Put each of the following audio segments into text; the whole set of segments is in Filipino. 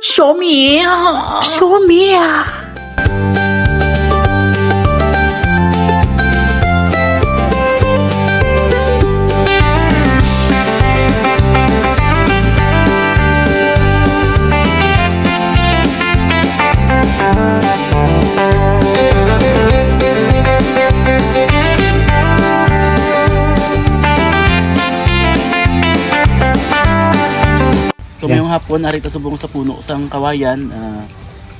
Show me. Show me. So ngayong hapon, arito subong sa puno sang kawayan,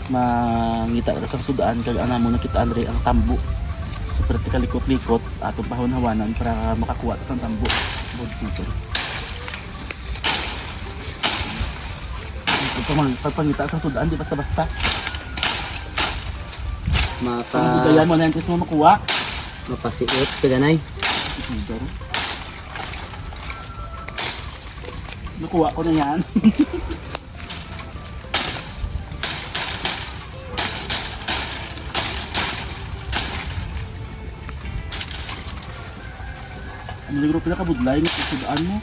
mangita ka sa sudaan, kag ana mo nakita andre ang tambo. So practically likot-likot atong pahon-hawanan para makakuha ta sang tambo. Ito man, pagpangita sa sudaan, di basta-basta. Ang budayan mo na yan kasi mo makuha. Mapasiot ka ganay. Nakuha ko na yan. Ano ligro pinakabudlay ng sudaan mo?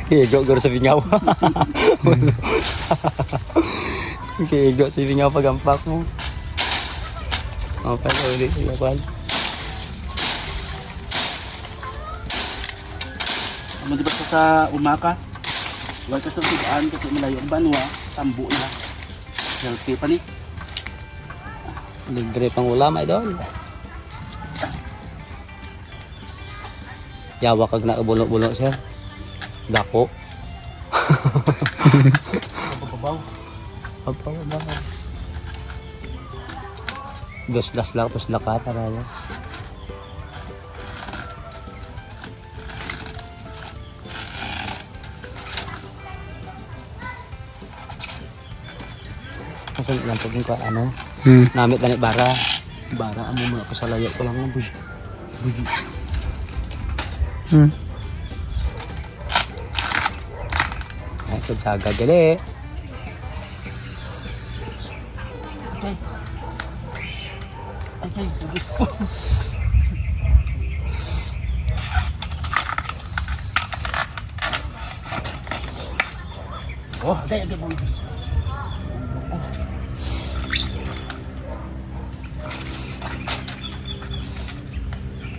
Kigo garo sa bingaw. Kigo sa bingaw pagampak mo. Apa ulit ya pan. Amo di ba sa umaka? Wala ka sa sudaan kasi malayo ang banwa, tambo na. Healthy pa ni. Libre pang ulam ay doon. Yawa kag na bulo-bulo sir. Dako. Pababaw. Pababaw. Dos-las lang tapos laka parayas. Kasi lang pag ko ano, namit ganit bara. Bara amo mo ako sa layo ko lang ng bugi. Bugi. Ay, sagad gali. Okay. Okay, ubus ko. Oh, dahil agad mo ubus.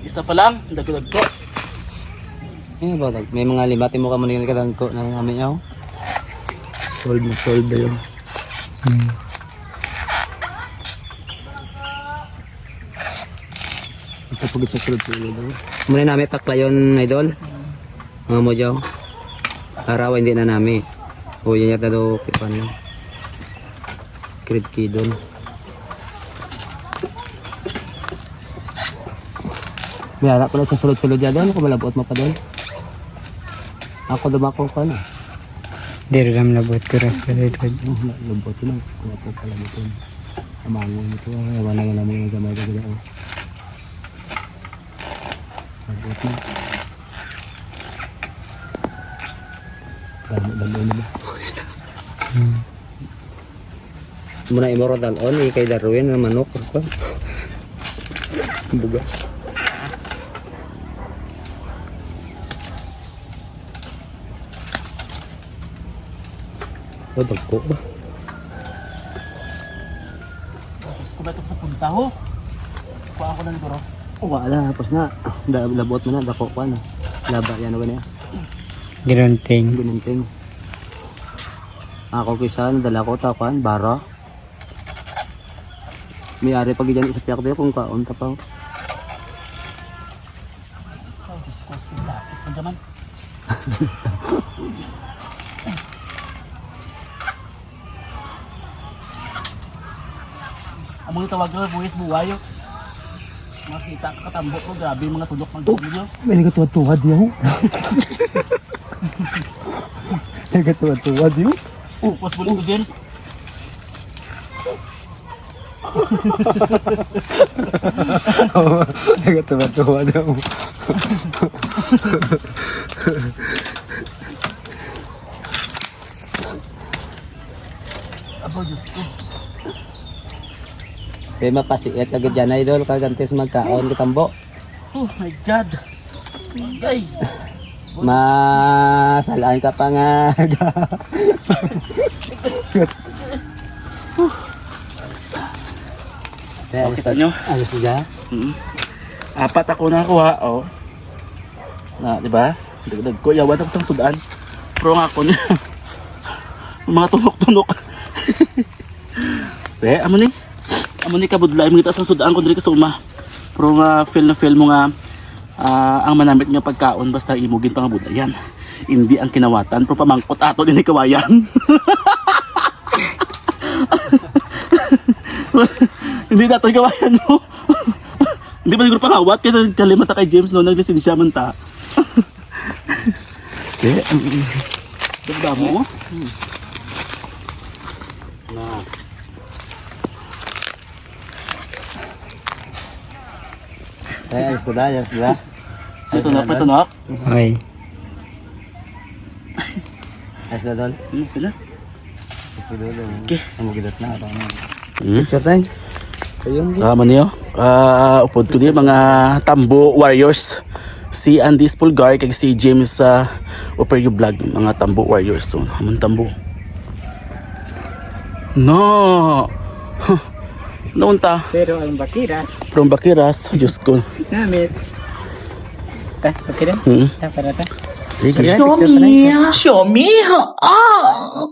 Isa pa lang, dagdag ko. Ba, may mga limati mo ka man kadang ko na namin yaw. Solve na yun. Ito pagod sa sulod daw. Muna namin paklayon idol. Mga mo jaw. Araw hindi na namin. O yan yata daw kipan lang. Krid doon. May harap pala sa sulod-sulod ya doon. Ako malabot mo pa doon. Ako dumako ko na. Diri ram labot ko ras pa dito. Labot yun. Kung ako pala nito. Amangon nito. Ewan na nga namin yung gamay ka gano'n. Labot na. Dalo na ba? Muna imoro dalon. Ikay Darwin na manok. Bugas. Oh, dagko ba? Kung ba ito sa punta ho? Kuha ko na nito ro. Wala, tapos na. Labot mo na, dako pa na. Laba yan ako niya. Ginunting. Ginunting. Ako kisan, dala ko tapan, bara. May ari pag dyan isa piyak kung kaon ka pa. Ay, Diyos ko, sakit mo naman. Amo yung tawag na buwis buwayo. Makita ka katambo ko, grabe yung mga tulok ng dumi. May nagatuwad-tuwad yun. Nagatuwad-tuwad yun. Upos bulit ko, James. Nagatuwad-tuwad yun. Abo, Diyos ko. Kaya mapasiit agad dyan idol, kagantis magkaon kitambo. Oh my God. Ay! Masalaan ka pa nga. Oh, kita nyo? Ayos na dyan? Apat ako nakuha, oh. Na, di ba? Dagdag ko, yawan ako sa sudaan. Pero nga ako niya. Mga tunok-tunok. Amo ni kabudlay mga sa sudaan ko diri ka sa uma. Pero nga feel na feel mo nga ang manamit nga pagkaon basta imugin pa nga budlayan. Hindi ang kinawatan pero pamangkot ato din kawayan. Hindi nato kawayan mo. Hindi ba siguro pangawat kaya kalimata kay James no naglisensya man ta. Ganda mo. Ayos na, ayos na. Patunok. Okay. Ayos na doon. Pila? Okay. Mamugidat na. Picture time. Ayun. Man niyo. Upod ko niyo mga Tambo Warriors. Si Andy Spulgar kag si James Operio Vlog, mga Tambo Warriors. So, hamon Tambo. No. Naunta Pero ang bakiras, from Bakiras, Diyos ko. namit. Bakiras? Hmm. Para ta. Sige. Show me. Show me. Ah.